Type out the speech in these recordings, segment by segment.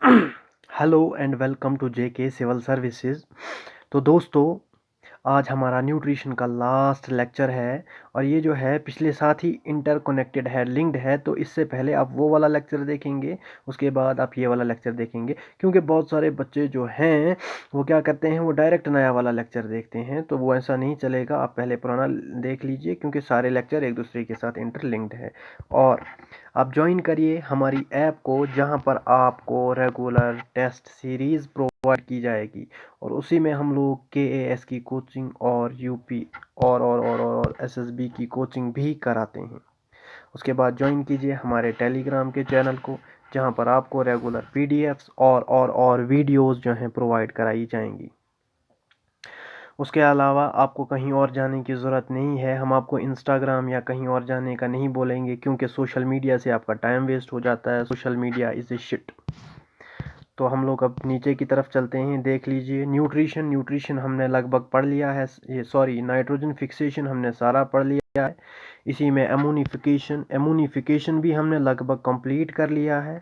Hello and welcome to JK civil services. तो दोस्तों, आज हमारा न्यूट्रिशन का लास्ट लेक्चर है और ये जो है पिछले साथ ही इंटरकनेक्टेड है, लिंक्ड है। तो इससे पहले आप वो वाला लेक्चर देखेंगे, उसके बाद आप ये वाला लेक्चर देखेंगे, क्योंकि बहुत सारे बच्चे जो हैं वो क्या करते हैं, वो डायरेक्ट नया वाला लेक्चर देखते हैं। तो वो ऐसा नहीं चलेगा, आप पहले पुराना देख लीजिए, क्योंकि सारे लेक्चर एक दूसरे के साथ इंटरलिंक्ड है। और आप ज्वाइन करिए हमारी ऐप को, जहां पर आपको रेगुलर टेस्ट सीरीज़ प्रोवाइड की जाएगी और उसी में हम लोग के एस की कोचिंग और यूपी और एसएसबी की कोचिंग भी कराते हैं। उसके बाद ज्वाइन कीजिए हमारे टेलीग्राम के चैनल को, जहां पर आपको रेगुलर पीडीएफ्स और वीडियोस जो हैं प्रोवाइड कराई जाएंगी। उसके अलावा आपको कहीं और जाने की ज़रूरत नहीं है। हम आपको इंस्टाग्राम या कहीं और जाने का नहीं बोलेंगे, क्योंकि सोशल मीडिया से आपका टाइम वेस्ट हो जाता है। Social media is a shit. तो हम लोग अब नीचे की तरफ चलते हैं। देख लीजिए, न्यूट्रिशन हमने लगभग पढ़ लिया है। ये सॉरी, नाइट्रोजन फिक्सेशन हमने सारा पढ़ लिया है। इसी में एमोनिफिकेशन भी हमने लगभग कंप्लीट कर लिया है।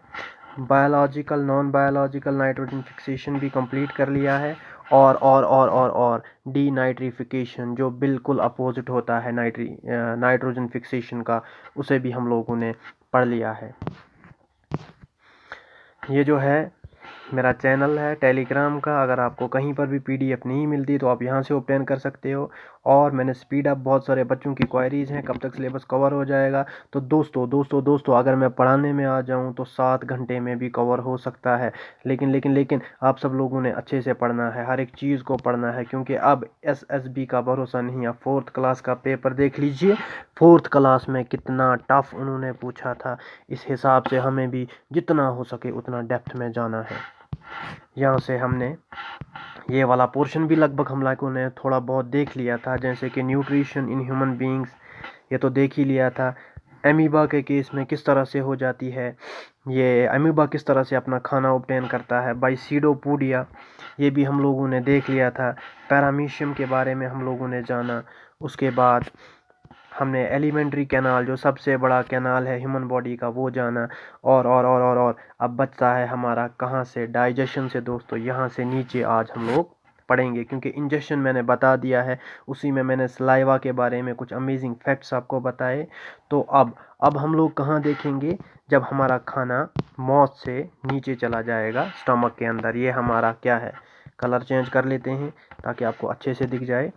Biological non biological nitrogen fixation भी कंप्लीट कर लिया है। और डी नाइट्रिफिकेशन, जो बिल्कुल अपोजिट होता है नाइट्रोजन फिक्सेशन का, उसे भी हम लोगों ने पढ़ लिया है। ये जो है मेरा चैनल है टेलीग्राम का। अगर आपको कहीं पर भी पीडीएफ नहीं मिलती तो आप यहाँ से ऑब्टेन कर सकते हो। और मैंने स्पीड अप, बहुत सारे बच्चों की क्वायरीज हैं कब तक सिलेबस कवर हो जाएगा। तो दोस्तों अगर मैं पढ़ाने में आ जाऊँ तो 7 घंटे में भी कवर हो सकता है। लेकिन आप सब लोगों ने अच्छे से पढ़ना है, हर एक चीज़ को पढ़ना है, क्योंकि अब एसएसबी का भरोसा नहीं। आप 4th क्लास का पेपर देख लीजिए, 4th क्लास में कितना टफ उन्होंने पूछा था। इस हिसाब से हमें भी जितना हो सके उतना डेप्थ में जाना है। यहाँ से हमने ये वाला पोर्शन भी लगभग हम लोगों ने थोड़ा बहुत देख लिया था, जैसे कि न्यूट्रिशन इन ह्यूमन बीइंग्स, ये तो देख ही लिया था। एमीबा के केस में किस तरह से हो जाती है, ये एमीबा किस तरह से अपना खाना ऑब्टेन करता है बाय सीडोपोडिया, ये भी हम लोगों ने देख लिया था। पैरामीशियम के बारे में हम लोगों ने जाना। उसके बाद हमने एलिमेंट्री कैनाल, जो सबसे बड़ा कैनाल है ह्यूमन बॉडी का, वो जाना। और अब बचता है हमारा कहाँ से, डाइजेशन से। दोस्तों, यहाँ से नीचे आज हम लोग पढ़ेंगे, क्योंकि इंजेक्शन मैंने बता दिया है, उसी में मैंने सलाइवा के बारे में कुछ अमेजिंग फैक्ट्स आपको बताए। तो अब हम लोग कहाँ देखेंगे, जब हमारा खाना माउथ से नीचे चला जाएगा स्टमक के अंदर। ये हमारा क्या है, कलर चेंज कर लेते हैं ताकि आपको अच्छे से दिख जाए।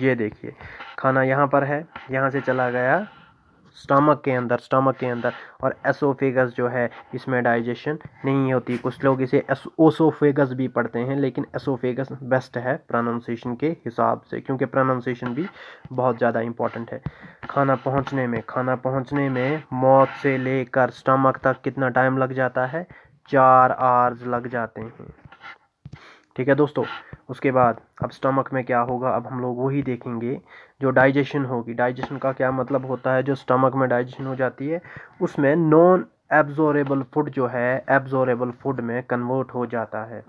ये देखिए, खाना यहाँ पर है, यहाँ से चला गया स्टमक के अंदर। और एसोफेगस जो है, इसमें डाइजेशन नहीं होती। कुछ लोग इसे ओसोफेगस भी पढ़ते हैं, लेकिन एसोफेगस बेस्ट है प्रोनाउंसिएशन के हिसाब से, क्योंकि प्रोनाउंसिएशन भी बहुत ज़्यादा इंपॉर्टेंट है। खाना पहुँचने में मौत से लेकर स्टमक तक कितना टाइम लग जाता है, 4 आवर्स लग जाते हैं। ठीक है दोस्तों। उसके बाद अब स्टमक में क्या होगा, अब हम लोग वही देखेंगे। जो डाइजेशन होगी, डाइजेशन का क्या मतलब होता है, जो स्टमक में डाइजेशन हो जाती है उसमें नॉन एब्जॉर्बेबल फूड जो है एब्जॉर्बेबल फूड में कन्वर्ट हो जाता है।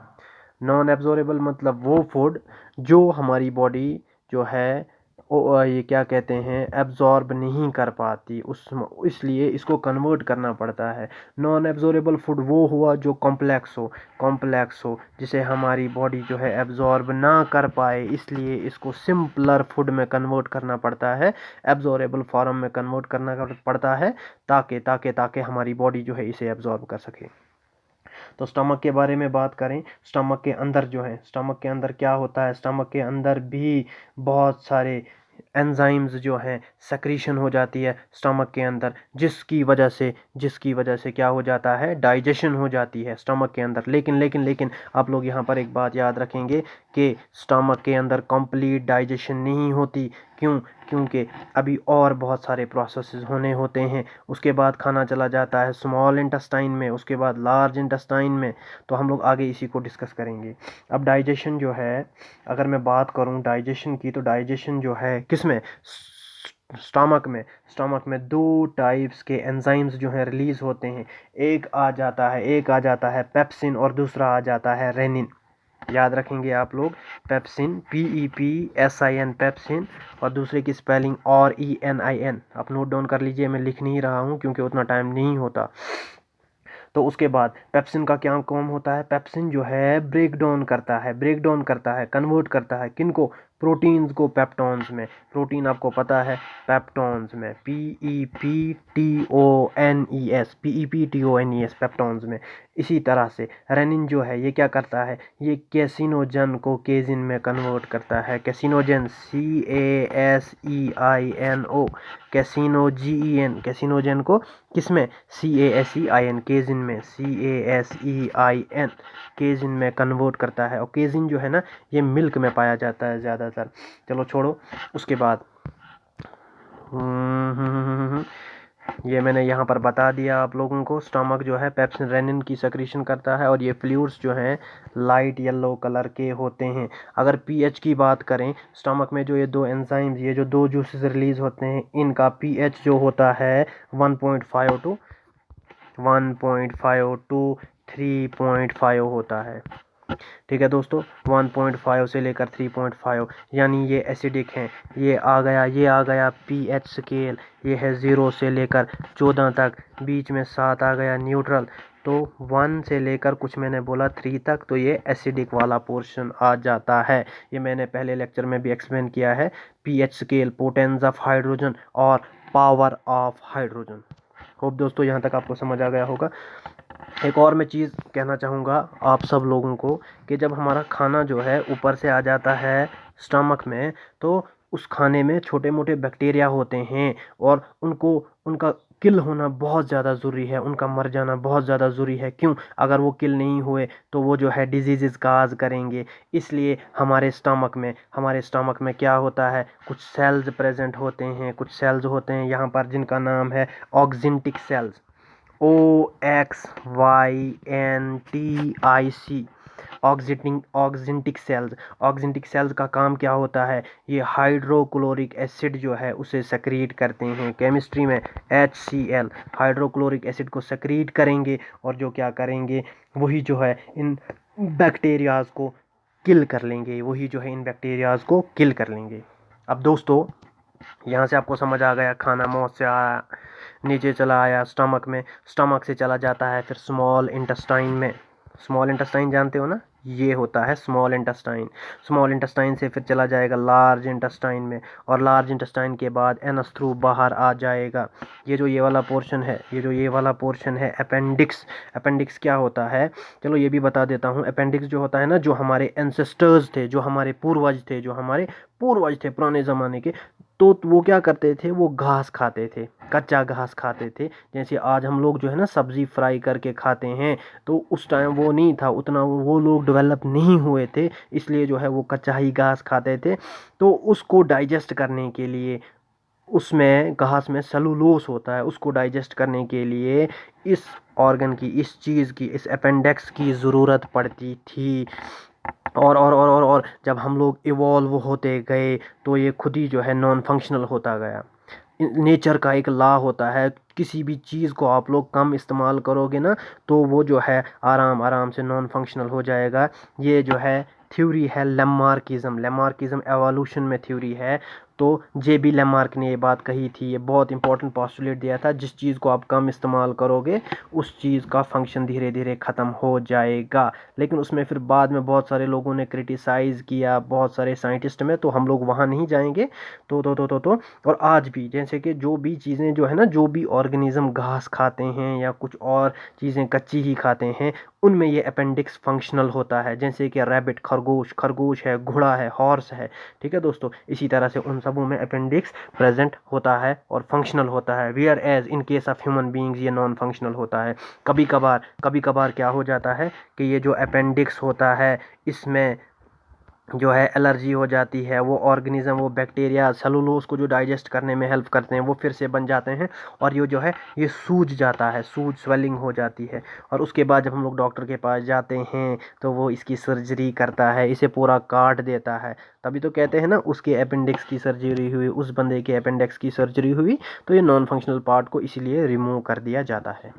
नॉन एब्जॉर्बेबल मतलब वो फूड जो हमारी बॉडी जो है ये क्या कहते हैं, एब्जॉर्ब नहीं कर पाती, उस इसलिए इसको कन्वर्ट करना पड़ता है। नॉन एब्जॉर्बेबल फूड वो हुआ जो कॉम्प्लेक्स हो, जिसे हमारी बॉडी जो है एब्जॉर्ब ना कर पाए, इसलिए इसको सिंपलर फूड में कन्वर्ट करना पड़ता है, एब्जॉर्बेबल फॉर्म में कन्वर्ट करना पड़ता है, ताकि हमारी बॉडी जो है इसे एब्जॉर्ब कर सके। तो स्टमक के बारे में बात करें, स्टमक के अंदर जो है, स्टमक के अंदर क्या होता है, स्टमक के अंदर भी बहुत सारे एंजाइम्स जो हैं सेक्रीशन हो जाती है स्टमक के अंदर, जिसकी वजह से क्या हो जाता है, डाइजेशन हो जाती है स्टमक के अंदर। लेकिन आप लोग यहाँ पर एक बात याद रखेंगे कि स्टमक के अंदर कंप्लीट डाइजेशन नहीं होती। क्योंकि अभी और बहुत सारे प्रोसेसेस होने होते हैं। उसके बाद खाना चला जाता है स्मॉल इंटेस्टाइन में, उसके बाद लार्ज इंटेस्टाइन में। तो हम लोग आगे इसी को डिस्कस करेंगे। अब डाइजेशन जो है, अगर मैं बात करूं डाइजेशन की, तो डाइजेशन जो है किसमें, स्टमक में 2 टाइप्स के एंजाइम्स जो हैं रिलीज होते हैं। एक आ जाता है पेप्सिन, और दूसरा आ जाता है रेनिन। याद रखेंगे आप लोग, पेप्सिन, PEPSIN, पेप्सिन, और दूसरे की स्पेलिंग RENIN। आप नोट डाउन कर लीजिए, मैं लिख नहीं रहा हूँ क्योंकि उतना टाइम नहीं होता। तो उसके बाद पेप्सिन का क्या काम होता है, पेप्सिन जो है ब्रेक डाउन करता है, कन्वर्ट करता है किनको, प्रोटीन्स को पेप्टॉन्स में। प्रोटीन आपको पता है पेप्टॉन्स में, PEPTONES पेप्टॉन्स में। इसी तरह से रेनिन जो है ये क्या करता है, ये कैसिनोजन को केजिन में कन्वर्ट करता है। कैसिनोजन CASEINO, कैसिनोजन को किसमें, CASEIN केजिन में, CASEIN केजिन में कन्वर्ट करता है। और केजिन जो है ना ये मिल्क में पाया जाता है ज़्यादातर। चलो छोड़ो, उसके बाद ये मैंने यहाँ पर बता दिया आप लोगों को। स्टमक जो है पेप्सिन रेनिन की सेक्रीशन करता है और ये फ्लूइड्स जो हैं लाइट येलो कलर के होते हैं। अगर पीएच की बात करें, स्टमक में जो ये दो एंजाइम्स, ये जो दो जूसेस रिलीज होते हैं, इनका पीएच जो होता है 1.5 टू 3.5 होता है। ठीक है दोस्तों, 1.5 से लेकर 3.5, यानी ये एसिडिक हैं। ये आ गया पीएच स्केल, ये है 0 से लेकर 14 तक, बीच में 7 आ गया न्यूट्रल। तो 1 से लेकर कुछ मैंने बोला 3 तक, तो ये एसिडिक वाला पोर्शन आ जाता है। ये मैंने पहले लेक्चर में भी एक्सप्लेन किया है, pH scale, potence of hydrogen और पावर ऑफ हाइड्रोजन। होप दोस्तों यहाँ तक आपको समझ आ गया होगा। एक और मैं चीज़ कहना चाहूँगा आप सब लोगों को कि जब हमारा खाना जो है ऊपर से आ जाता है स्टमक में, तो उस खाने में छोटे मोटे बैक्टीरिया होते हैं और उनका किल होना बहुत ज़्यादा ज़रूरी है, उनका मर जाना बहुत ज़्यादा ज़रूरी है। क्यों? अगर वो किल नहीं हुए तो वो जो है डिजीज़ काज करेंगे। इसलिए हमारे स्टमक में क्या होता है, कुछ सेल्स प्रेजेंट होते हैं, कुछ सेल्स होते हैं यहाँ पर जिनका नाम है ऑक्जिंटिक सेल्स, OXYNTIC, ऑक्जिंटिक सेल्स। ऑक्जिंटिक सेल्स का काम क्या होता है, ये हाइड्रोक्लोरिक एसिड जो है उसे सेक्रीट करते हैं। केमिस्ट्री में HCl, हाइड्रोक्लोरिक एसिड को सेक्रीट करेंगे और जो क्या करेंगे, वही जो है इन बैक्टीरियाज को किल कर लेंगे, अब दोस्तों यहाँ से आपको समझ आ गया, खाना मौत से आया, नीचे चला आया स्टमक में, स्टमक से चला जाता है फिर स्मॉल इंटेस्टाइन में। स्मॉल इंटेस्टाइन जानते हो ना, ये होता है स्मॉल इंटेस्टाइन। स्मॉल इंटेस्टाइन से फिर चला जाएगा लार्ज इंटेस्टाइन में, और लार्ज इंटेस्टाइन के बाद एनस थ्रू बाहर आ जाएगा। ये वाला पोर्शन है अपेंडिक्स। अपेंडिक्स क्या होता है, चलो ये भी बता देता हूँ। अपेंडिक्स जो होता है ना, जो हमारे एंसेस्टर्स थे, जो हमारे पूर्वज थे पुराने ज़माने के, तो वो क्या करते थे, वो घास खाते थे, कच्चा घास खाते थे। जैसे आज हम लोग जो है ना सब्ज़ी फ्राई करके खाते हैं, तो उस टाइम वो नहीं था, उतना वो लोग डेवलप नहीं हुए थे, इसलिए जो है वो कच्चा ही घास खाते थे। तो उसको डाइजेस्ट करने के लिए, उसमें घास में सेलुलोस होता है, उसको डाइजेस्ट करने के लिए इस ऑर्गन की, इस चीज़ की, इस अपेंडिक्स की ज़रूरत पड़ती थी। और जब हम लोग इवॉल्व होते गए तो ये खुद ही जो है नॉन फंक्शनल होता गया। नेचर का एक लॉ होता है, किसी भी चीज़ को आप लोग कम इस्तेमाल करोगे ना, तो वो जो है आराम से नॉन फंक्शनल हो जाएगा। ये जो है थ्योरी है लेमार्किज्म एवोल्यूशन में थ्योरी है। तो JB लेमार्क ने ये बात कही थी, ये बहुत इंपॉर्टेंट पोस्टुलेट दिया था, जिस चीज़ को आप कम इस्तेमाल करोगे उस चीज़ का फंक्शन धीरे धीरे ख़त्म हो जाएगा। लेकिन उसमें फिर बाद में बहुत सारे लोगों ने क्रिटिसाइज़ किया, बहुत सारे साइंटिस्ट में, तो हम लोग वहाँ नहीं जाएंगे। तो और आज भी जैसे कि जो भी चीज़ें जो है ना, जो भी ऑर्गेनिज्म घास खाते हैं या कुछ और चीज़ें कच्ची ही खाते हैं, उनमें ये अपेंडिक्स फंक्शनल होता है। जैसे कि रैबिट, खरगोश है, घोड़ा है, हॉर्स है, ठीक है दोस्तों। इसी तरह से उन सबों में अपेंडिक्स प्रेजेंट होता है और फंक्शनल होता है, whereas in case of human beings ये नॉन फंक्शनल होता है। कभी कभार क्या हो जाता है कि ये जो अपेंडिक्स होता है, इसमें जो है एलर्जी हो जाती है, वो ऑर्गेनिज्म, वो बैक्टीरिया सेलुलोज को जो डाइजेस्ट करने में हेल्प करते हैं, वो फिर से बन जाते हैं और ये जो है ये सूज जाता है, स्वेलिंग हो जाती है। और उसके बाद जब हम लोग डॉक्टर के पास जाते हैं तो वो इसकी सर्जरी करता है, इसे पूरा काट देता है। तभी तो कहते हैं ना, उसके अपेंडिक्स की सर्जरी हुई, उस बंदे के अपेंडिक्स की सर्जरी हुई, तो ये नॉन फंक्शनल पार्ट को इसीलिए रिमूव कर दिया जाता है।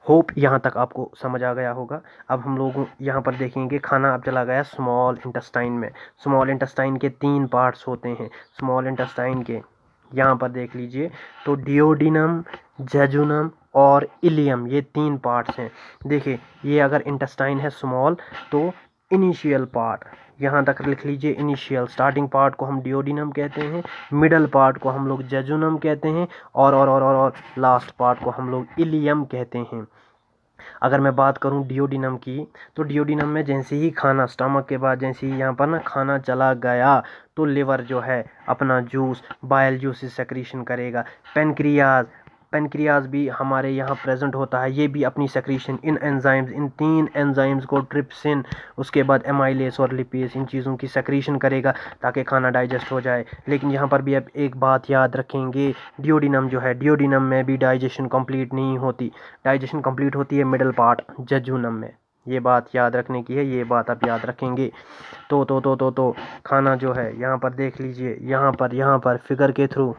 होप यहाँ तक आपको समझ आ गया होगा। अब हम लोग यहाँ पर देखेंगे, खाना अब चला गया स्मॉल इंटेस्टाइन में। स्मॉल इंटेस्टाइन के 3 पार्ट्स होते हैं। स्मॉल इंटेस्टाइन के यहाँ पर देख लीजिए, तो डिओडिनम, जेजुनम और इलियम, ये 3 पार्ट्स हैं। देखिए ये अगर इंटेस्टाइन है स्मॉल तो इनिशियल पार्ट यहाँ तक लिख लीजिए, इनिशियल स्टार्टिंग पार्ट को हम डियोडिनम कहते हैं, मिडल पार्ट को हम लोग जेजुनम कहते हैं, और लास्ट पार्ट को हम लोग इलियम कहते हैं। अगर मैं बात करूं डियोडिनम की, तो डियोडिनम में जैसे ही खाना स्टमक के बाद जैसे ही यहाँ पर ना खाना चला गया तो लिवर जो है अपना जूस बाइल जूस सेक्रीशन करेगा। पेनक्रियाज भी हमारे यहाँ प्रेजेंट होता है, ये भी अपनी सेक्रीशन इन एंजाइम्स, इन 3 एंजाइम्स को ट्रिप्सिन, उसके बाद एमाइलेस और लिपेस, इन चीज़ों की सेक्रीशन करेगा ताकि खाना डाइजेस्ट हो जाए। लेकिन यहाँ पर भी अब एक बात याद रखेंगे, डियोडिनम जो है, डियोडिनम में भी डाइजेशन कंप्लीट नहीं होती, डाइजेशन कंप्लीट होती है मिडल पार्ट जेजुनम में। ये बात याद रखने की है, ये बात आप याद रखेंगे। तो खाना जो है यहाँ पर देख लीजिए, यहाँ पर फिगर के थ्रू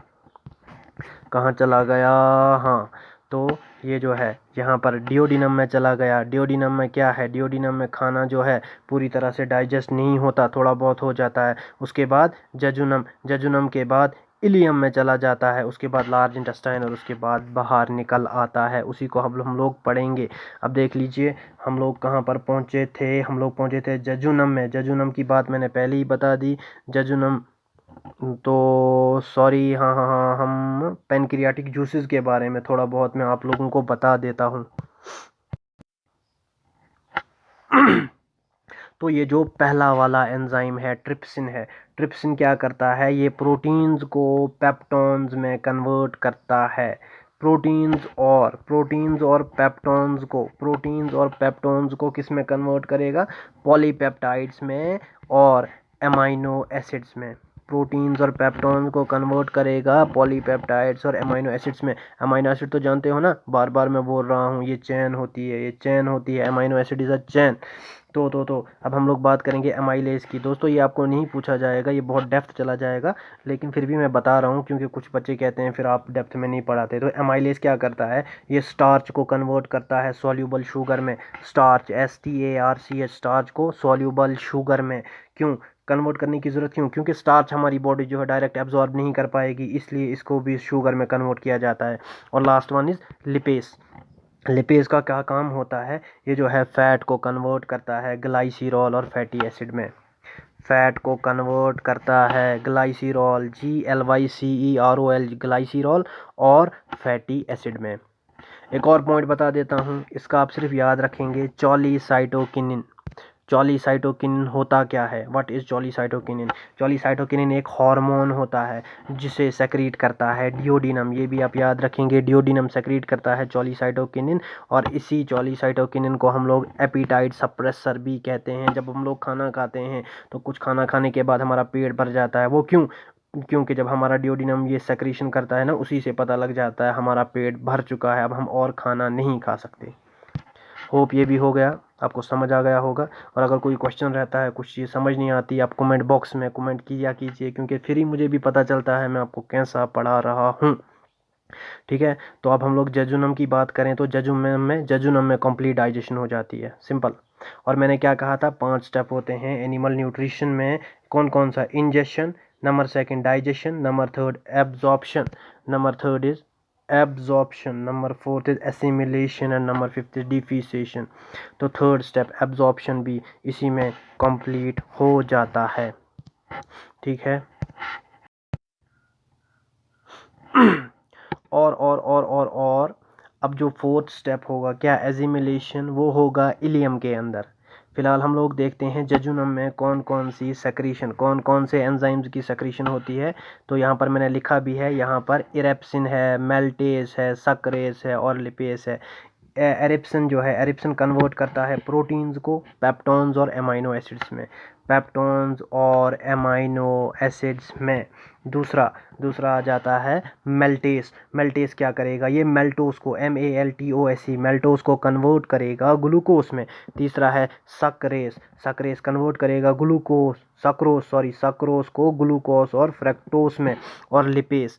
कहाँ चला गया, हाँ तो ये जो है यहाँ पर डियोडिनम में चला गया। डियोडिनम में क्या है, डियोडिनम में खाना जो है पूरी तरह से डाइजेस्ट नहीं होता, थोड़ा बहुत हो जाता है। उसके बाद जेजुनम के बाद इलियम में चला जाता है, उसके बाद लार्ज इंटेस्टाइन, और उसके बाद बाहर निकल आता है। उसी को हम लोग पढ़ेंगे। अब देख लीजिए हम लोग कहाँ पर पहुँचे थे, हम लोग पहुँचे थे जेजुनम में। जेजुनम की बात मैंने पहले ही बता दी। जेजुनम तो सॉरी, हाँ, हम पेनक्रियाटिक जूसेस के बारे में थोड़ा बहुत मैं आप लोगों को बता देता हूँ। तो ये जो पहला वाला एंजाइम है ट्रिप्सिन है, ट्रिप्सिन क्या करता है, ये प्रोटीन्स को पेप्टोन्स में कन्वर्ट करता है। प्रोटीन्स और पेप्टोन्स को किस में कन्वर्ट करेगा, पॉलीपेप्टाइड्स में और एमाइनो एसिड्स में। प्रोटीन्स और पेप्टोन्स को कन्वर्ट करेगा पॉलीपेप्टाइड्स और एमाइनो एसिड्स में। अमाइनो एसिड तो जानते हो ना, बार बार मैं बोल रहा हूँ, ये चेन होती है, amino acid is a chain. तो अब हम लोग बात करेंगे एमाइलेज की। दोस्तों ये आपको नहीं पूछा जाएगा, ये बहुत डेप्थ चला जाएगा, लेकिन फिर भी मैं बता रहा हूँ क्योंकि कुछ बच्चे कहते हैं फिर आप डेप्थ में नहीं पढ़ाते। तो एमाइलेज क्या करता है, ये स्टार्च को कन्वर्ट करता है सॉल्यूबल शुगर में। स्टार्च STARCH, स्टार्च को सॉल्यूबल शुगर में क्यों कन्वर्ट करने की ज़रूरत क्यों, क्योंकि स्टार्च हमारी बॉडी जो है डायरेक्ट एब्जॉर्ब नहीं कर पाएगी, इसलिए इसको भी शुगर में कन्वर्ट किया जाता है। और last one is lipase. Lipase का क्या काम होता है, ये जो है फैट को कन्वर्ट करता है ग्लाइसिरॉल और फैटी एसिड में। फैट को कन्वर्ट करता है ग्लाइसिरॉल, GLYCEROL, ग्लाइसिरॉल और फैटी एसिड में। एक और पॉइंट बता देता हूँ, इसका आप सिर्फ याद रखेंगे, चॉलीसाइटोकिनिन। चॉलीसाइटोकिनिन होता क्या है, व्हाट इज़ चॉलीसाइटोकिनिन। चॉलीसाइटोकिनिन एक हार्मोन होता है जिसे सेक्रीट करता है डियोडिनम, ये भी आप याद रखेंगे, डियोडिनम सेक्रीट करता है चॉलीसाइटोकिनिन। और इसी चॉलीसाइटोकिनिन को हम लोग एपीटाइट सप्रेसर भी कहते हैं। जब हम लोग खाना खाते हैं तो कुछ खाना खाने के बाद हमारा पेट भर जाता है, वो क्यों, क्योंकि जब हमारा डियोडिनम ये सेक्रीशन करता है ना, उसी से पता लग जाता है हमारा पेट भर चुका है, अब हम और खाना नहीं खा सकते। होप ये भी हो गया, आपको समझ आ गया होगा। और अगर कोई क्वेश्चन रहता है, कुछ चीज़ समझ नहीं आती, आप कमेंट बॉक्स में कमेंट किया कीजिए, क्योंकि फिर ही मुझे भी पता चलता है मैं आपको कैसा पढ़ा रहा हूँ। ठीक है, तो अब हम लोग जेजुनम की बात करें तो जेजुनम में कंप्लीट डाइजेशन हो जाती है, सिंपल। और मैंने क्या कहा था, 5 स्टेप होते हैं एनिमल न्यूट्रिशन में। कौन कौन सा, ingestion, number 2 digestion, number 3 absorption, number 3 is absorption, number 4 is assimilation and number 5 is defecation. तो 3rd स्टेप एब्जॉर्प्शन भी इसी में कंप्लीट हो जाता है। ठीक है, और अब जो 4th स्टेप होगा क्या, एजिमिलेशन, वो होगा इलियम के अंदर। फिलहाल हम लोग देखते हैं जेजुनम में कौन कौन सी सेक्रीशन, कौन कौन से एंजाइम्स की सेक्रीशन होती है। तो यहाँ पर मैंने लिखा भी है, यहाँ पर इरेप्सिन है, मेल्टेस है, सक्रेस है और लिपेस है। एरिप्सिन जो है, एरिप्सिन कन्वर्ट करता है प्रोटीन्स को पेप्टोन्स और एमाइनो एसिड्स में, पेप्टोन्स और एमाइनो एसिड्स में। दूसरा आ जाता है मेल्टेस। मेल्टेस क्या करेगा, ये मेल्टोस को MALTOSE, मेल्टोस को कन्वर्ट करेगा ग्लूकोस में। तीसरा है सक्रेस, सक्रेस कन्वर्ट करेगा सक्रोस को ग्लूकोस और फ्रक्टोस में। और लिपेस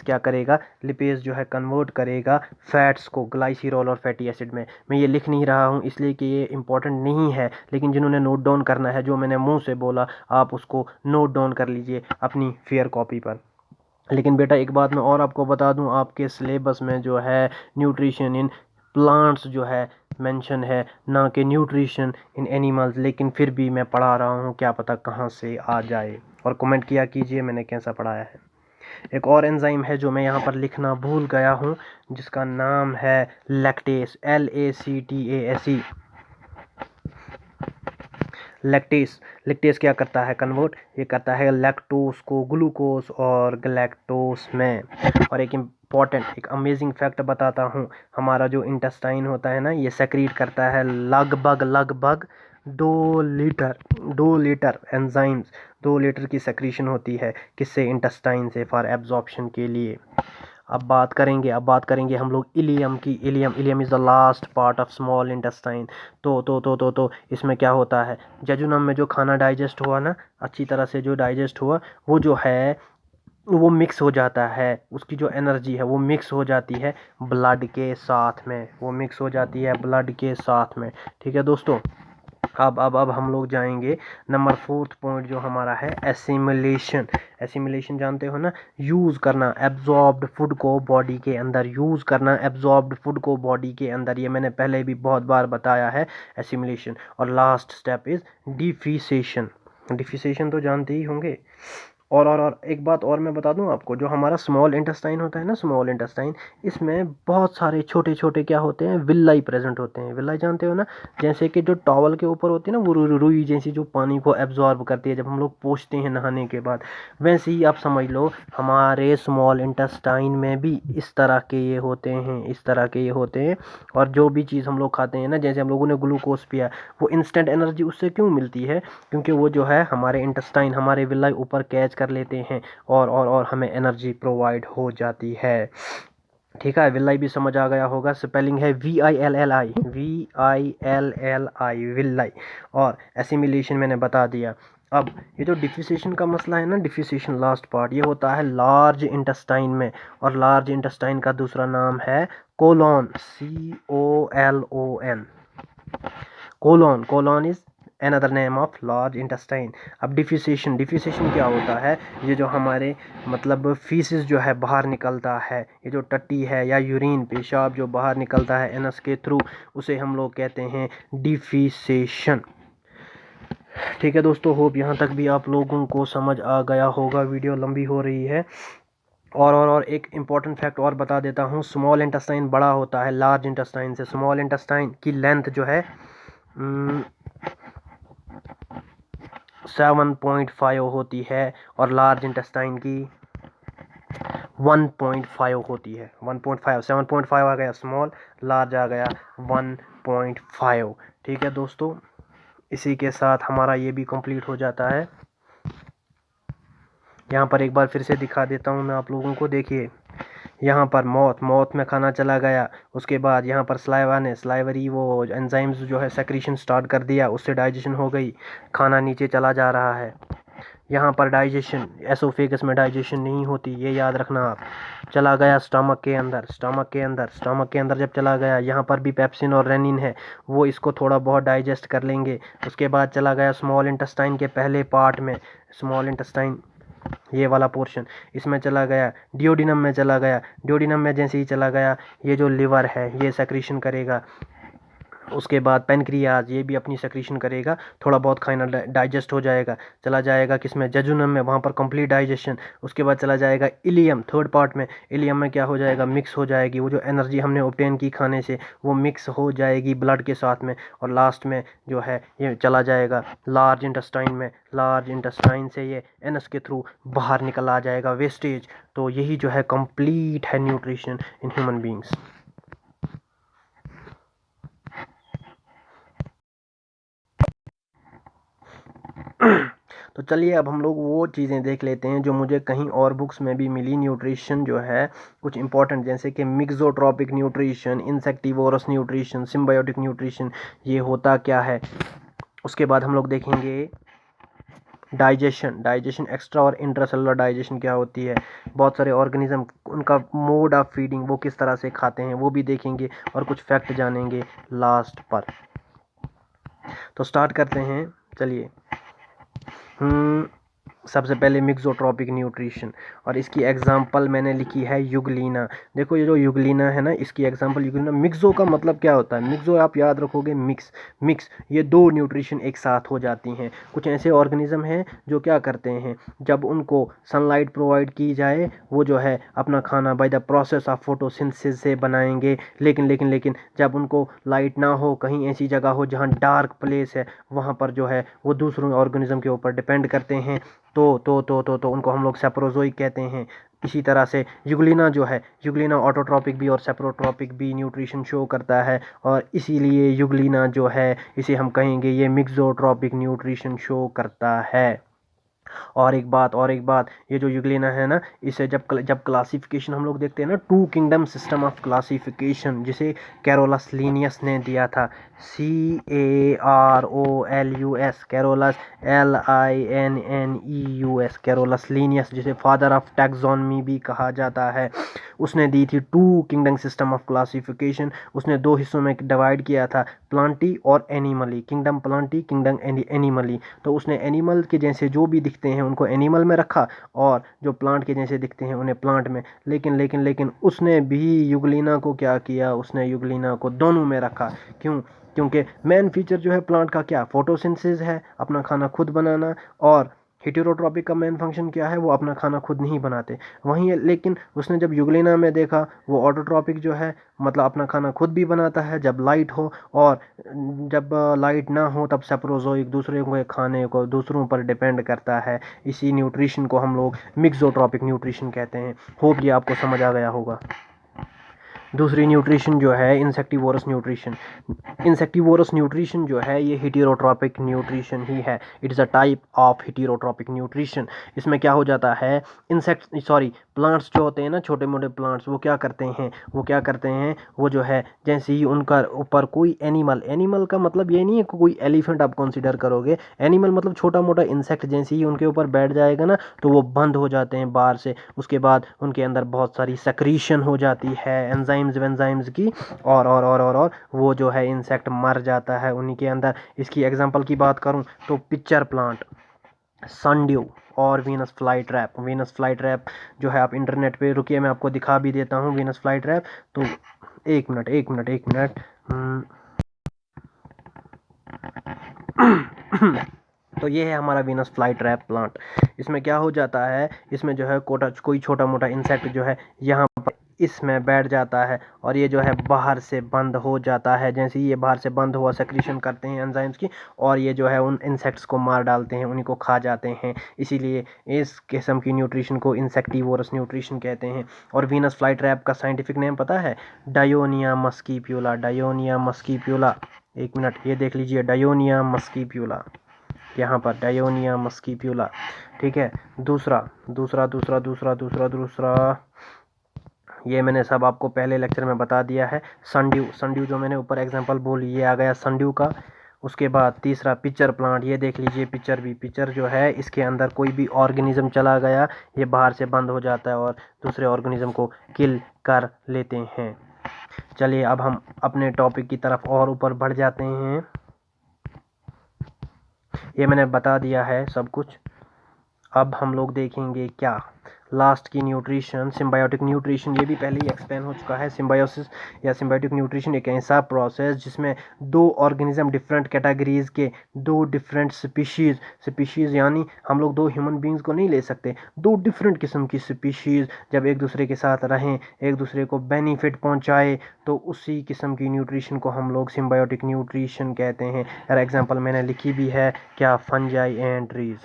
क्या करेगा, लिपेस जो है कन्वर्ट करेगा फैट्स को ग्लाइसिरॉल और फैटी एसिड में। मैं ये लिख नहीं रहा हूँ इसलिए कि ये इंपॉर्टेंट नहीं है, लेकिन जिन्होंने नोट डाउन करना है, जो मैंने मुंह से बोला आप उसको नोट डाउन कर लीजिए अपनी फेयर कॉपी पर। लेकिन बेटा एक बात मैं और आपको बता दूं, आपके सिलेबस में जो है न्यूट्रिशन इन प्लांट्स जो है मेंशन है, ना कि न्यूट्रिशन इन एनिमल्स, लेकिन फिर भी मैं पढ़ा रहा हूं, क्या पता कहां से आ जाए। और कमेंट किया कीजिए मैंने कैसा पढ़ाया है। एक और एंजाइम है जो मैं यहाँ पर लिखना भूल गया हूँ, जिसका नाम है लैक्टेस, LACTASE। लैक्टेस, लैक्टेस क्या करता है कन्वर्ट, ये करता है लैक्टोस को ग्लूकोज और गलैक्टोस में। और एक इम्पॉर्टेंट एक अमेजिंग फैक्ट बताता हूँ, हमारा जो इंटेस्टाइन होता है ना, ये सेक्रीट करता है लगभग लगभग 2 लीटर एंजाइम्स, 2 लीटर की सेक्रीशन होती है, किससे, इंटेस्टाइन से, फॉर एब्जॉर्प्शन के लिए। अब बात करेंगे हम लोग इलियम की। Ileum is the last part of small intestine. तो इसमें क्या होता है, जजुनम में जो खाना डाइजेस्ट हुआ ना, अच्छी तरह से जो डाइजेस्ट हुआ, वो जो है वो मिक्स हो जाता है, उसकी जो एनर्जी है वो मिक्स हो जाती है ब्लड के साथ में, वो मिक्स हो जाती है ब्लड के साथ में। ठीक है दोस्तों, अब हम लोग जाएंगे नंबर 4th पॉइंट जो हमारा है एसिमिलेशन। एसिमिलेशन जानते हो ना, यूज़ करना, एब्जॉर्ब्ड फूड को बॉडी के अंदर यूज़ करना, एब्जॉर्ब्ड फूड को बॉडी के अंदर, ये मैंने पहले भी बहुत बार बताया है एसिमिलेशन। और लास्ट स्टेप इज डिफिसेशन। डिफिसेशन तो जानते ही होंगे। और एक बात और मैं बता दूं आपको, जो हमारा स्मॉल इंटेस्टाइन होता है ना, स्मॉल इंटेस्टाइन, इसमें बहुत सारे छोटे छोटे क्या होते हैं, विल्लाई प्रेजेंट होते हैं। विल्लाई जानते हो ना, जैसे कि जो टॉवल के ऊपर होती है ना, वो रुई जैसी जो पानी को एब्जॉर्ब करती है जब हम लोग पोंछते हैं नहाने के बाद, वैसे ही आप समझ लो हमारे स्मॉल इंटेस्टाइन में भी इस तरह के ये होते हैं, इस तरह के ये होते हैं। और जो भी चीज़ हम लोग खाते हैं ना, जैसे हम लोगों ने ग्लूकोज पिया, वो इंस्टेंट एनर्जी उससे क्यों मिलती है, क्योंकि वो जो है हमारे इंटेस्टाइन, हमारे विलाई ऊपर कैच कर लेते हैं और हमें एनर्जी प्रोवाइड हो जाती है। ठीक है, विलाई भी समझ आ गया होगा, स्पेलिंग है VILLI, VILLI, विलाई। और एसिमिलेशन मैंने बता दिया। अब ये जो डिफिसेशन का मसला है ना, डिफिसेशन लास्ट पार्ट, ये होता है लार्ज इंटेस्टाइन में। और लार्ज इंटेस्टाइन का दूसरा नाम है colon, COLON। Colon is another name of large intestine. अब डिफिसेशन, डिफिसेशन क्या होता है, ये जो हमारे मतलब फीसिस जो है बाहर निकलता है, ये जो टट्टी है या यूरिन, पेशाब जो बाहर निकलता है एनस के थ्रू, उसे हम लोग कहते हैं डिफिसेशन। ठीक है दोस्तों, होप यहाँ तक भी आप लोगों को समझ आ गया होगा, वीडियो लंबी हो रही है। और एक इम्पॉर्टेंट फैक्ट और बता देता हूँ, स्मॉल इंटेस्टाइन बड़ा होता है लार्ज इंटेस्टाइन से। स्मॉल इंटेस्टाइन की लेंथ जो है 7.5 होती है और लार्ज इंटेस्टाइन की 1.5 होती है। 1.5, 7.5 आ गया स्मॉल, लार्ज आ गया 1.5। ठीक है दोस्तों, इसी के साथ हमारा ये भी कंप्लीट हो जाता है। यहाँ पर एक बार फिर से दिखा देता हूँ मैं आप लोगों को, देखिए यहाँ पर मौत में खाना चला गया, उसके बाद यहाँ पर स्लाइवा ने, स्लाइवरी वो एंजाइम्स जो है सेक्रीशन स्टार्ट कर दिया, उससे डाइजेशन हो गई, खाना नीचे चला जा रहा है। यहाँ पर डाइजेशन, एसोफेगस में डाइजेशन नहीं होती, ये याद रखना आप। चला गया स्टमक के अंदर, स्टमक के अंदर जब चला गया, यहाँ पर भी पेप्सिन और रेनिन है, वो इसको थोड़ा बहुत डाइजेस्ट कर लेंगे। उसके बाद चला गया स्मॉल इंटेस्टाइन के पहले पार्ट में, स्मॉल इंटेस्टाइन ये वाला पोर्शन, इसमें चला गया, डिओडिनम में चला गया। डिओडिनम में जैसे ही चला गया, ये जो लिवर है ये सेक्रीशन करेगा। उसके बाद पेनक्रियाज, ये भी अपनी सेक्रीशन करेगा, थोड़ा बहुत खाना डाइजेस्ट हो जाएगा, चला जाएगा किसमें, जजुनम में, वहाँ पर कंप्लीट डाइजेशन। उसके बाद चला जाएगा इलियम, थर्ड पार्ट में। इलियम में क्या हो जाएगा, मिक्स हो जाएगी, वो जो एनर्जी हमने ऑब्टेन की खाने से, वो मिक्स हो जाएगी ब्लड के साथ में। और लास्ट में जो है ये चला जाएगा लार्ज इंटेस्टाइन में। लार्ज इंटेस्टाइन से ये एनस के थ्रू बाहर निकल आ जाएगा वेस्टेज। तो यही जो है कंप्लीट है न्यूट्रिशन इन ह्यूमन बींग्स। तो चलिए अब हम लोग वो चीज़ें देख लेते हैं जो मुझे कहीं और बुक्स में भी मिली। न्यूट्रिशन जो है कुछ इंपॉर्टेंट, जैसे कि mixotrophic nutrition, insectivorous nutrition, symbiotic nutrition, ये होता क्या है। उसके बाद हम लोग देखेंगे डाइजेशन एक्स्ट्रा और इंट्रासेलुलर डाइजेशन क्या होती है, बहुत सारे ऑर्गेनिज्म, उनका मोड ऑफ फीडिंग, वो किस तरह से खाते हैं, वो भी देखेंगे और कुछ फैक्ट जानेंगे लास्ट पर। तो स्टार्ट करते हैं, चलिए। सबसे पहले मिक्सोट्रॉपिक न्यूट्रिशन, और इसकी एग्जांपल मैंने लिखी है यूग्लिना। देखो ये जो यूग्लिना है ना, इसकी एग्जांपल यूग्लिना। मिक्सो का मतलब क्या होता है? मिक्सो आप याद रखोगे, मिक्स मिक्स, ये दो न्यूट्रिशन एक साथ हो जाती हैं। कुछ ऐसे ऑर्गेनिज्म हैं जो क्या करते हैं, जब उनको सनलाइट प्रोवाइड की जाए, वो जो है अपना खाना bye the process of photosynthesis से बनाएंगे। लेकिन जब उनको लाइट ना हो, कहीं ऐसी जगह हो जहाँ डार्क प्लेस है, वहाँ पर जो है वो दूसरों ऑर्गेनिज्म के ऊपर डिपेंड करते हैं। तो उनको हम लोग सेप्रोजोइक कहते हैं। इसी तरह से यूग्लिना जो है, यूग्लिना ऑटोट्रॉपिक भी और सेप्रोट्रॉपिक भी न्यूट्रिशन शो करता है, और इसीलिए यूग्लिना जो है, इसे हम कहेंगे ये मिक्सोट्रॉपिक न्यूट्रिशन शो करता है। और एक बात, ये जो यूग्लिना है ना, इसे जब क्लासिफिकेशन हम लोग देखते हैं ना, two kingdom system of classification, जिसे कैरोलस लीनियस ने दिया था, CAROLUS, Carolus LINNEUS, Carolus Linnaeus, जिसे फादर ऑफ टैक्सोनॉमी भी कहा जाता है। उसने दी थी two kingdom system of classification. उसने दो हिस्सों में डिवाइड किया था, प्लांटी और Animalia, kingdom Plantae, kingdom Animalia. तो उसने एनिमल के जैसे जो भी दिखते हैं उनको एनिमल में रखा, और जो प्लांट के जैसे दिखते हैं उन्हें प्लांट में। लेकिन उसने भी यूग्लिना को क्या किया, उसने यूग्लिना को दोनों में रखा। क्यों? क्योंकि मेन फीचर जो है प्लांट का क्या, फोटोसिंथेसिस है, अपना खाना खुद बनाना। और हेटेरोट्रॉपिक का मेन फंक्शन क्या है, वो अपना खाना खुद नहीं बनाते। वहीं लेकिन उसने जब यूग्लिना में देखा, वो ऑटोट्रॉपिक जो है, मतलब अपना खाना खुद भी बनाता है जब लाइट हो, और जब लाइट ना हो तब सेप्रोजोइक दूसरे के खाने को दूसरों पर डिपेंड करता है। इसी न्यूट्रिशन को हम लोग मिक्सोट्रॉपिक न्यूट्रिशन कहते हैं। होप ये आपको समझ आ गया होगा। दूसरी न्यूट्रिशन जो है इंसेक्टिवोरस न्यूट्रिशन। इंसेक्टिवोरस न्यूट्रिशन जो है ये हेटेरोट्रॉपिक न्यूट्रिशन ही है। It is a type of heterotrophic nutrition. इसमें क्या हो जाता है, प्लांट्स जो होते हैं ना, छोटे मोटे प्लांट्स, वो क्या करते हैं, वो जो है जैसे ही उनका ऊपर कोई एनिमल का मतलब ये नहीं है कोई एलिफेंट आप कंसिडर करोगे। एनिमल मतलब छोटा मोटा इंसेक्ट, जैसे ही उनके ऊपर बैठ जाएगा ना, तो वो बंद हो जाते हैं बाहर से। उसके बाद उनके अंदर बहुत सारी सेक्रीशन हो जाती है एंजाइम्स की, और वो जो है इंसेक्ट मर जाता है उन्हीं के अंदर। इसकी एग्जांपल की बात करूं तो पिक्चर प्लांट, सनड्यू, और वीनस फ्लाई ट्रैप जो है, आप इंटरनेट पे, रुकिए मैं आपको दिखा भी देता हूँ वीनस फ्लाई ट्रैप। तो एक मिनट तो ये है हमारा वीनस फ्लाई ट्रैप प्लांट। इसमें क्या हो जाता है, इसमें जो है कोई छोटा मोटा इंसेक्ट जो है यहाँ पर इसमें बैठ जाता है, और ये जो है बाहर से बंद हो जाता है। जैसे ही ये बाहर से बंद हुआ, सेक्रीशन करते हैं एंजाइम्स की, और ये जो है उन इंसेक्ट्स को मार डालते हैं, उन्हीं को खा जाते हैं। इसीलिए इस किस्म की न्यूट्रिशन को इंसेक्टिवोरस न्यूट्रिशन कहते हैं। और वीनस फ्लाई ट्रैप का साइंटिफिक नेम पता है? डायोनिया मस्कीप्यूला। एक मिनट, ये देख लीजिए, डायोनिया मस्कीप्यूला, यहाँ पर डायोनिया मस्कीप्यूला। ठीक है। दूसरा ये मैंने सब आपको पहले लेक्चर में बता दिया है। सनड्यू जो मैंने ऊपर एग्जांपल बोली, ये आ गया सनड्यू का। उसके बाद तीसरा पिक्चर प्लांट, ये देख लीजिए, पिक्चर जो है, इसके अंदर कोई भी ऑर्गेनिज्म चला गया, ये बाहर से बंद हो जाता है और दूसरे ऑर्गेनिज्म को किल कर लेते हैं। चलिए अब हम अपने टॉपिक की तरफ और ऊपर बढ़ जाते हैं। ये मैंने बता दिया है सब कुछ। अब हम लोग देखेंगे क्या, लास्ट की न्यूट्रिशन, सिम्बायोटिक न्यूट्रिशन। ये भी पहले ही एक्सप्लेन हो चुका है। सिम्बायोसिस या सिम्बायोटिक न्यूट्रिशन एक ऐसा प्रोसेस जिसमें दो ऑर्गेनिज्म, डिफरेंट कैटेगरीज के दो डिफरेंट स्पीशीज़, यानी हम लोग दो ह्यूमन बींग्स को नहीं ले सकते, दो डिफरेंट किस्म की स्पीशीज़ जब एक दूसरे के साथ रहें, एक दूसरे को बेनिफिट पहुंचाए, तो उसी किस्म की न्यूट्रिशन को हम लोग सिम्बायोटिक न्यूट्रिशन कहते हैं। और एग्जाम्पल मैंने लिखी भी है, क्या, फंजाई एंड ट्रीज।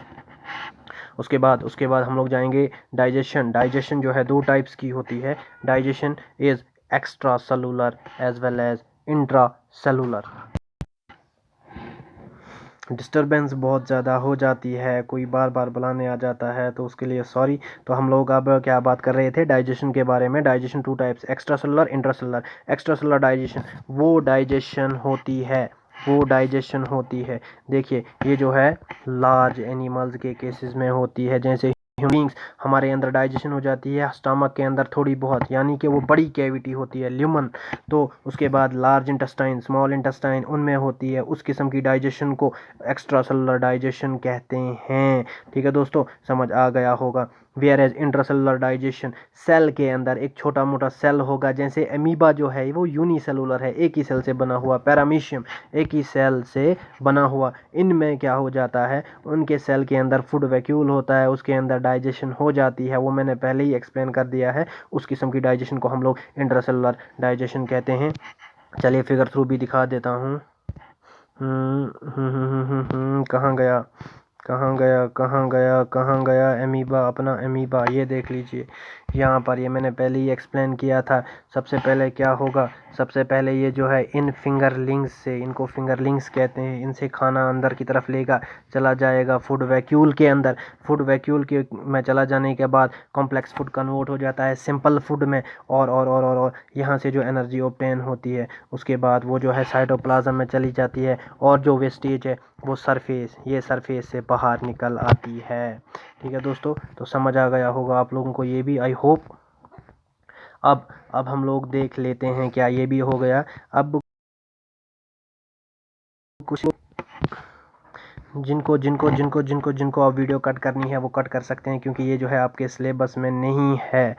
उसके बाद हम लोग जाएंगे डाइजेशन जो है दो टाइप्स की होती है। Digestion is extra cellular as well as intra cellular. Disturbance बहुत ज़्यादा हो जाती है, कोई बार बार बुलाने आ जाता है, तो उसके लिए सॉरी। तो हम लोग अब क्या बात कर रहे थे, डाइजेशन के बारे में। Digestion two types, extra cellular, intra cellular. Extra cellular digestion वो डाइजेशन होती है, देखिए, ये जो है लार्ज एनिमल्स के केसेस में होती है, जैसे बींग्स हमारे अंदर डाइजेशन हो जाती है स्टमक के अंदर थोड़ी बहुत, यानी कि वो बड़ी कैविटी होती है ल्यूमन। तो उसके बाद लार्ज इंटेस्टाइन, स्मॉल इंटेस्टाइन, उनमें होती है उस किस्म की डाइजेशन को एक्स्ट्रा सेलुलर डाइजेशन कहते हैं। ठीक है दोस्तों, समझ आ गया होगा। Whereas intracellular digestion, cell के अंदर एक छोटा मोटा सेल होगा, जैसे अमीबा जो है वो यूनिसेलुलर है, एक ही सेल से बना हुआ, पैरामीशियम एक ही सेल से बना हुआ। इनमें क्या हो जाता है, उनके सेल के अंदर फूड वैक्यूल होता है, उसके अंदर डाइजेशन हो जाती है, वो मैंने पहले ही एक्सप्लेन कर दिया है। उस किस्म की डाइजेशन को हम लोग इंट्रासेलुलर डाइजेशन कहते हैं। चलिए फिगर थ्रू भी दिखा देता हूँ। कहाँ गया कहाँ गया कहाँ गया कहाँ गया अमीबा, अपना अमीबा, ये देख लीजिए यहाँ पर, ये मैंने पहले ही एक्सप्लेन किया था। सबसे पहले क्या होगा, सबसे पहले ये जो है इन फिंगरलिंग्स से, इनको फिंगरलिंग्स कहते हैं, इनसे खाना अंदर की तरफ लेगा चला जाएगा फूड वैक्यूल के अंदर। फूड वैक्यूल के में चला जाने के बाद कॉम्प्लेक्स फूड कन्वर्ट हो जाता है सिंपल फूड में, और यहाँ से जो एनर्जी ऑब्टेन होती है उसके बाद वो जो है साइटोप्लाज्म में चली जाती है, और जो वेस्टेज है वो सरफेस, ये सरफेस से बाहर निकल आती है। ठीक है दोस्तों, तो समझ आ गया होगा आप लोगों को ये भी, आई होप। अब हम लोग देख लेते हैं, क्या ये भी हो गया। अब कुछ जिनको जिनको जिनको जिनको जिनको अब वीडियो कट करनी है वो कट कर सकते हैं, क्योंकि ये जो है आपके सिलेबस में नहीं है।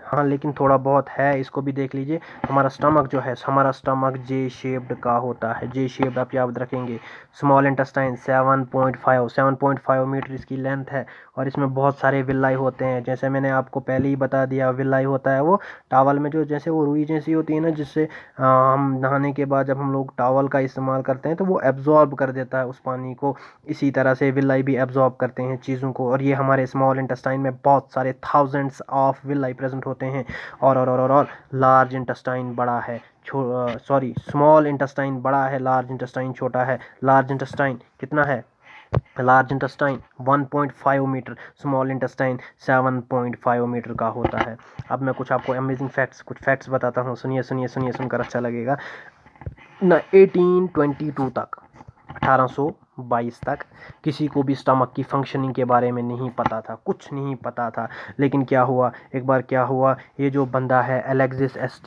हाँ लेकिन थोड़ा बहुत है, इसको भी देख लीजिए। हमारा स्टमक जो है, हमारा स्टमक जे शेप्ड का होता है, जे शेप्ड आप याद रखेंगे। स्मॉल इंटेस्टाइन 7.5 मीटर इसकी लेंथ है, और इसमें बहुत सारे विलाई होते हैं। जैसे मैंने आपको पहले ही बता दिया, विलाई होता है वो टावल में जो, जैसे वो रुई जैसी होती है ना, जिससे हम नहाने के बाद जब हम लोग टावल का इस्तेमाल करते हैं तो वो एब्जॉर्ब कर देता है उस पानी को। इसी तरह से विलाई भी एब्जॉर्ब करते हैं चीज़ों को, और ये हमारे स्मॉल इंटेस्टाइन में बहुत सारे थाउजेंड्स ऑफ विलाई प्रेजेंट होते हैं। और लार्ज इंटेस्टाइन बड़ा है, सॉरी स्मॉल इंटेस्टाइन बड़ा है, लार्ज इंटेस्टाइन छोटा है। लार्ज इंटेस्टाइन कितना है, large intestine 1.5 metre, small intestine 7.5 metre का होता है। अब मैं कुछ आपको अमेजिंग फैक्ट्स, कुछ फैक्ट्स बताता हूँ, सुनिए सुनिए सुनिए, सुनकर अच्छा लगेगा ना। 1822 तक, 1822 तक किसी को भी स्टमक की फंक्शनिंग के बारे में नहीं पता था, कुछ नहीं पता था। लेकिन क्या हुआ, एक बार क्या हुआ, ये जो बंदा है अलेक्सिस एस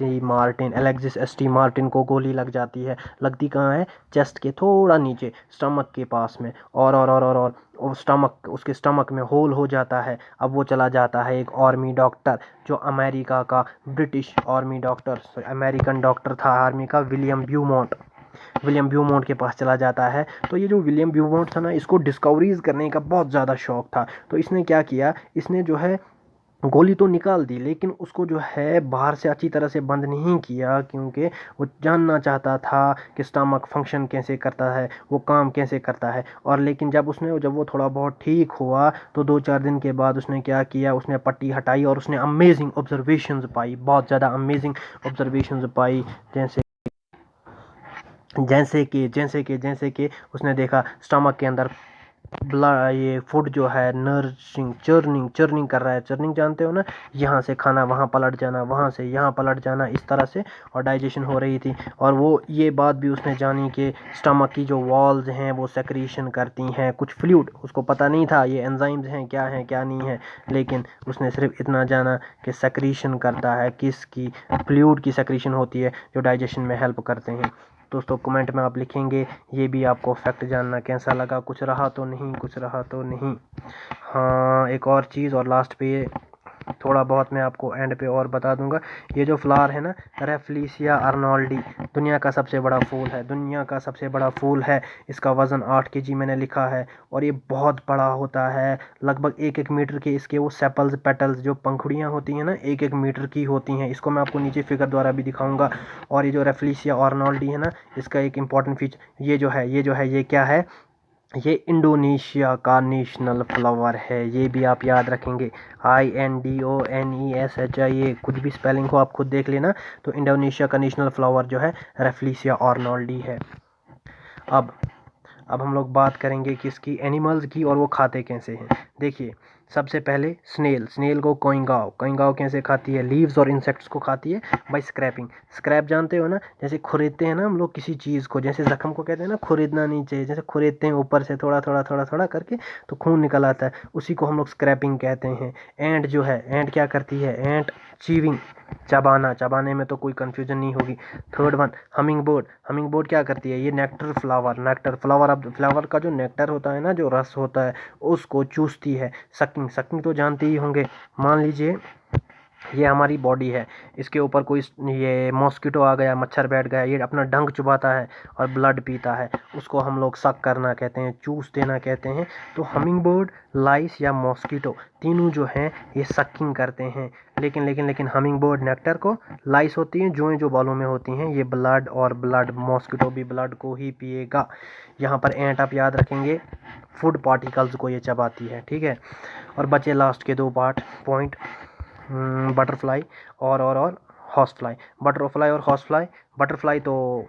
टी मार्टिन को गोली लग जाती है। लगती कहाँ है, चेस्ट के थोड़ा नीचे, स्टमक के पास में, और स्टमक, उसके स्टमक में होल हो जाता है। अब वो चला जाता है एक आर्मी डॉक्टर, जो अमेरिका का, British army doctor, American doctor था आर्मी का, विलियम ब्यूमोंट के पास चला जाता है। तो ये जो विलियम ब्यूमोंट था ना, इसको डिस्कवरीज करने का बहुत ज़्यादा शौक था। तो इसने क्या किया, इसने जो है गोली तो निकाल दी, लेकिन उसको जो है बाहर से अच्छी तरह से बंद नहीं किया, क्योंकि वो जानना चाहता था कि स्टमक फंक्शन कैसे करता है, वो काम कैसे करता है। और लेकिन जब वो थोड़ा बहुत ठीक हुआ, तो 2-4 दिन के बाद उसने क्या किया, उसने पट्टी हटाई और उसने अमेजिंग ऑब्जर्वेशंस पाई, बहुत ज़्यादा अमेजिंग ऑब्जर्वेशंस पाई। जैसे कि उसने देखा स्टमक के अंदर ये फूड जो है नर्सिंग, चर्निंग कर रहा है। चर्निंग जानते हो ना, यहाँ से खाना वहाँ पलट जाना, वहाँ से यहाँ पलट जाना, इस तरह से, और डाइजेशन हो रही थी। और वो ये बात भी उसने जानी कि स्टमक की जो वॉल्स हैं वो सेक्रीशन करती हैं कुछ फ्लूइड। उसको पता नहीं था ये एंजाइम्स हैं क्या नहीं है, लेकिन उसने सिर्फ इतना जाना कि सेक्रीशन करता है, किसकी, फ्लूइड की सेक्रीशन होती है जो डाइजेशन में हेल्प करते हैं। दोस्तों कमेंट में आप लिखेंगे ये भी आपको फैक्ट जानना कैसा लगा, कुछ रहा तो नहीं। हाँ एक और चीज़, और लास्ट पे ये थोड़ा बहुत मैं आपको एंड पे और बता दूंगा। ये जो फ्लावर है ना, रेफ्लिसिया अर्नोल्डी, दुनिया का सबसे बड़ा फूल है। इसका वज़न 8 kg मैंने लिखा है, और ये बहुत बड़ा होता है, लगभग 1-1 मीटर के इसके वो सेपल्स, पेटल्स, जो पंखुड़ियाँ होती हैं ना, 1-1 मीटर की होती हैं। इसको मैं आपको नीचे फिगर द्वारा भी दिखाऊंगा। और ये जो रेफ्लिसिया अर्नोल्डी है ना, इसका एक इम्पॉर्टेंट फीचर ये क्या है, ये इंडोनेशिया का नेशनल फ्लावर है, ये भी आप याद रखेंगे। INDONESHIA, कुछ भी स्पेलिंग हो आप खुद देख लेना। तो इंडोनेशिया का नेशनल फ्लावर जो है रेफ्लिसिया अर्नोल्डी है। अब हम लोग बात करेंगे किसकी, एनिमल्स की, और वो खाते कैसे हैं। देखिए सबसे पहले स्नेल को कोइंगाव कैसे खाती है, लीव्स और इंसेक्ट्स को खाती है बाय स्क्रैपिंग। स्क्रैप जानते हो ना, जैसे खुरेदते हैं ना हम लोग किसी चीज़ को, जैसे जख्म को कहते हैं ना खुरेदना नहीं चाहिए, जैसे खुरेदते हैं ऊपर से थोड़ा थोड़ा थोड़ा थोड़ा करके तो खून निकल आता है, उसी को हम लोग स्क्रैपिंग कहते हैं। एंट जो है, एंट क्या करती है, एंट चीविंग, चबाने में तो कोई कंफ्यूजन नहीं होगी। थर्ड वन हमिंग बोर्ड क्या करती है, ये नेक्टर फ्लावर, अब फ्लावर का जो नेक्टर होता है ना, जो रस होता है उसको चूसती है। सकिंग तो जानते ही होंगे। मान लीजिए ये हमारी बॉडी है, इसके ऊपर कोई ये मॉस्किटो आ गया, मच्छर बैठ गया, ये अपना डंक चुबाता है और ब्लड पीता है, उसको हम लोग सक करना कहते हैं, चूस देना कहते हैं। तो हमिंग बर्ड, लाइस या मॉस्किटो तीनों जो हैं ये सकिंग करते हैं। लेकिन हमिंग बर्ड नेक्टर को, लाइस होती हैं जो बालों में होती हैं ये ब्लड, मॉस्किटो भी ब्लड को ही पिएगा। यहाँ पर एंट आप याद रखेंगे, फूड पार्टिकल्स को ये चबाती है, ठीक है। और बचे लास्ट के दो पॉइंट, बटरफ्लाई और हॉर्सफ्लाई। बटरफ्लाई तो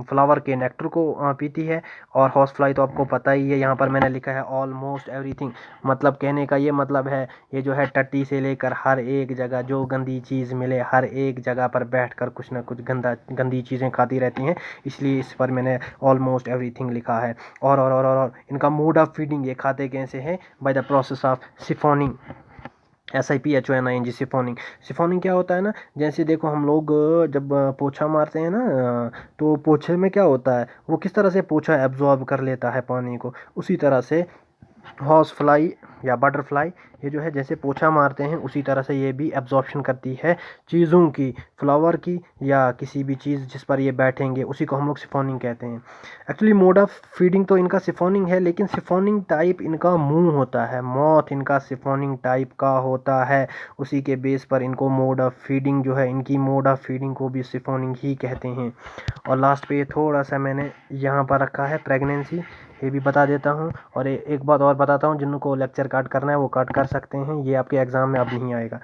फ्लावर के नेक्टर को पीती है, और हॉर्सफ्लाई तो आपको पता ही है, यहाँ पर मैंने लिखा है ऑलमोस्ट एवरीथिंग। मतलब कहने का ये मतलब है, ये जो है टट्टी से लेकर हर एक जगह जो गंदी चीज़ मिले, हर एक जगह पर बैठकर कुछ ना कुछ गंदी चीज़ें खाती रहती हैं, इसलिए इस पर मैंने ऑलमोस्ट एवरीथिंग लिखा है। और इनका मोड ऑफ फीडिंग, ये खाते कैसे हैं, by the process of siphoning, SIPHONING, siphoning क्या होता है ना, जैसे देखो हम लोग जब पोछा मारते हैं ना, तो पोछे में क्या होता है, वो किस तरह से पोछा एब्जॉर्ब कर लेता है पानी को, उसी तरह से हॉर्स फ्लाई या बटरफ्लाई ये जो है जैसे पोछा मारते हैं, उसी तरह से ये भी एब्जॉर्प्शन करती है चीज़ों की, फ्लावर की या किसी भी चीज़ जिस पर ये बैठेंगे, उसी को हम लोग सिफोनिंग कहते हैं। एक्चुअली मोड ऑफ फीडिंग तो इनका सिफोनिंग है, लेकिन सिफोनिंग टाइप इनका मुंह होता है, मौथ इनका सिफोनिंग टाइप का होता है, उसी के बेस पर इनको मोड ऑफ फीडिंग जो है, इनकी मोड ऑफ फीडिंग को भी सिफोनिंग ही कहते हैं। और लास्ट पे थोड़ा सा मैंने यहाँ पर रखा है प्रेगनेंसी, ये भी बता देता हूँ। और एक बात और बताता हूँ, जिनको लेक्चर काट करना है वो काट कर सकते हैं, ये आपके एग्ज़ाम में अब नहीं आएगा।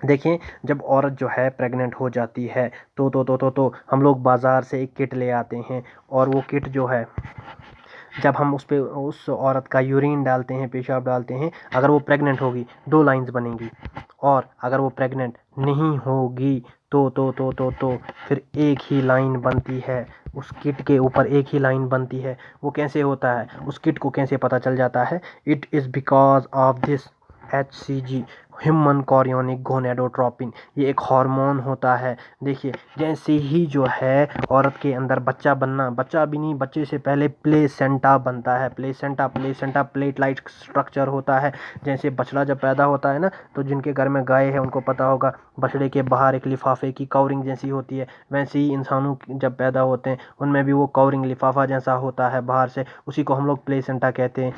देखिए, जब औरत जो है प्रेग्नेंट हो जाती है तो हम लोग बाज़ार से एक किट ले आते हैं, और वो किट जो है जब हम उस औरत का यूरिन डालते हैं, पेशाब डालते हैं, अगर वो प्रेग्नेंट होगी 2 लाइंस बनेंगी, और अगर वो प्रेग्नेंट नहीं होगी तो फिर एक ही लाइन बनती है, उस किट के ऊपर एक ही लाइन बनती है। वो कैसे होता है, उस किट को कैसे पता चल जाता है, it is because of this HCG, human chorionic gonadotropin, ये एक हार्मोन होता है। देखिए, जैसे ही जो है औरत के अंदर बच्चा बनना, बच्चा भी नहीं, बच्चे से पहले प्लेसेंटा बनता है, प्लेसेंटा प्लेट लाइट स्ट्रक्चर होता है। जैसे बछड़ा जब पैदा होता है ना, तो जिनके घर में गाय है उनको पता होगा, बछड़े के बाहर एक लिफाफे की कवरिंग जैसी होती है, वैसे ही इंसानों जब पैदा होते हैं उनमें भी वो कवरिंग लिफाफा जैसा होता है बाहर से, उसी को हम लोग प्लेसेंटा कहते हैं।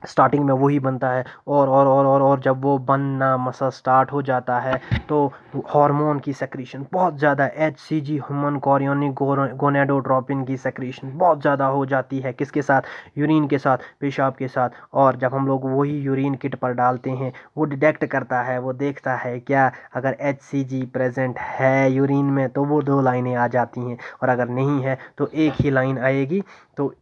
स्टार्टिंग में वही बनता है, और जब वो बनना मसा स्टार्ट हो जाता है तो हार्मोन की सेक्रीशन बहुत ज़्यादा, HCG ह्यूमन कॉरियोनिक गोनेडोट्रोपिन की सेक्रीशन बहुत ज़्यादा हो जाती है, किसके साथ, यूरिन के साथ, पेशाब के साथ। और जब हम लोग वही यूरिन किट पर डालते हैं, वो डिटेक्ट करता है, वो देखता है क्या, अगर HCG प्रेजेंट है यूरिन में तो वो 2 लाइनें आ जाती हैं, और अगर नहीं है तो एक ही लाइन आएगी, तो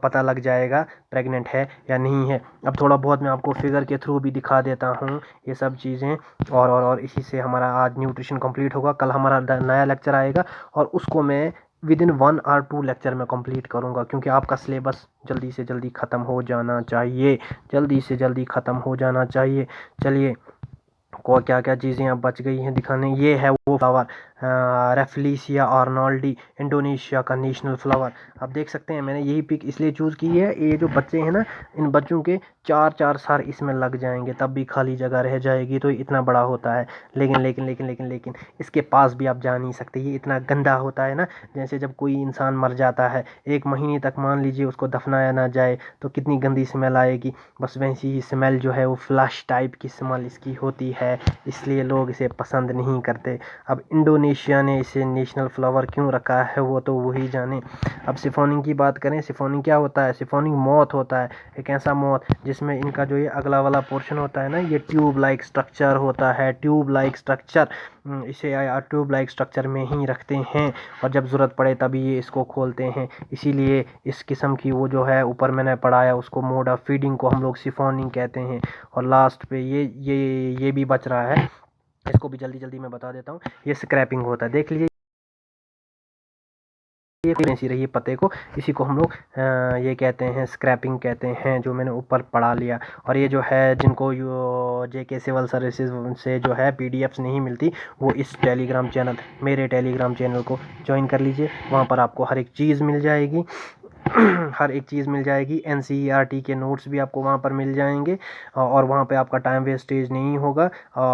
पता लग जाएगा प्रेग्नेंट है या नहीं है। अब थोड़ा बहुत मैं आपको फिगर के थ्रू भी दिखा देता हूँ ये सब चीज़ें, और इसी से हमारा आज न्यूट्रिशन कंप्लीट होगा। कल हमारा नया लेक्चर आएगा, और उसको मैं विदिन 1 और 2 लेक्चर में कंप्लीट करूँगा, क्योंकि आपका सिलेबस जल्दी से जल्दी ख़त्म हो जाना चाहिए, चलिए, को क्या क्या चीज़ें अब बच गई हैं दिखाने। ये है वो फ्लावर, रेफलिसिया आर्नोल्डी, इंडोनेशिया का नेशनल फ्लावर। आप देख सकते हैं, मैंने यही पिक इसलिए चूज़ की है, ये जो बच्चे हैं ना, इन बच्चों के 4 साल इसमें लग जाएंगे, तब भी खाली जगह रह जाएगी, तो इतना बड़ा होता है। लेकिन इसके पास भी आप जा नहीं सकते, ये इतना गंदा होता है ना, जैसे जब कोई इंसान मर जाता है 1 महीने तक मान लीजिए उसको दफनाया ना जाए तो कितनी गंदी स्मेल आएगी, बस वैसी ही स्मेल जो है वो फ्लैश टाइप की स्मेल इसकी होती है, इसलिए लोग इसे पसंद नहीं करते। अब इंडोनेशिया ने इसे नेशनल फ्लावर क्यों रखा है वो तो वही जाने। अब सिफोनिंग की बात करें, सिफोनिंग क्या होता है, सिफोनिंग मौत होता है, एक ऐसा मौत जिसमें इनका जो ये अगला वाला पोर्शन होता है ना, ये ट्यूब लाइक स्ट्रक्चर होता है, ट्यूब लाइक स्ट्रक्चर। इसे ट्यूब लाइक स्ट्रक्चर में ही रखते हैं और जब ज़रूरत पड़े तभी ये इसको खोलते हैं। इसीलिए इस किस्म की वो जो है ऊपर मैंने पढ़ाया उसको मोड ऑफ फीडिंग को हम लोग सिफोनिंग कहते हैं। और लास्ट पे ये भी बच रहा है, इसको भी जल्दी जल्दी मैं बता देता हूँ। ये स्क्रैपिंग होता है, देख लीजिए ये ऐसी रही पत्ते को, इसी को हम लोग ये कहते हैं स्क्रैपिंग कहते हैं, जो मैंने ऊपर पढ़ा लिया। और ये जो है जिनको JK सिविल सर्विसेज से जो है PDFs नहीं मिलती, वो इस टेलीग्राम चैनल, मेरे टेलीग्राम चैनल को ज्वाइन कर लीजिए। वहाँ पर आपको हर एक चीज़ मिल जाएगी हर एक चीज़ मिल जाएगी। NCERT के नोट्स भी आपको वहाँ पर मिल जाएंगे और वहाँ पे आपका टाइम वेस्टेज नहीं होगा।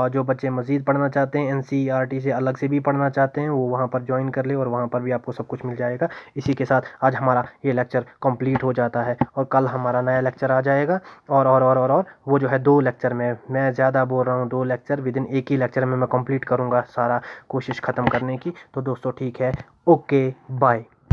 जो बच्चे मज़ीद पढ़ना चाहते हैं, NCERT से अलग से भी पढ़ना चाहते हैं, वो वहाँ पर ज्वाइन कर ले और वहाँ पर भी आपको सब कुछ मिल जाएगा। इसी के साथ आज हमारा ये लेक्चर कंप्लीट हो जाता है और कल हमारा नया लेक्चर आ जाएगा। और वो जो है 2 लेक्चर में, मैं ज़्यादा बोल रहा हूँ, 2 लेक्चर विदिन एक ही लेक्चर में मैं कंप्लीट करूँगा, सारा कोशिश ख़त्म करने की। तो दोस्तों ठीक है, ओके बाय।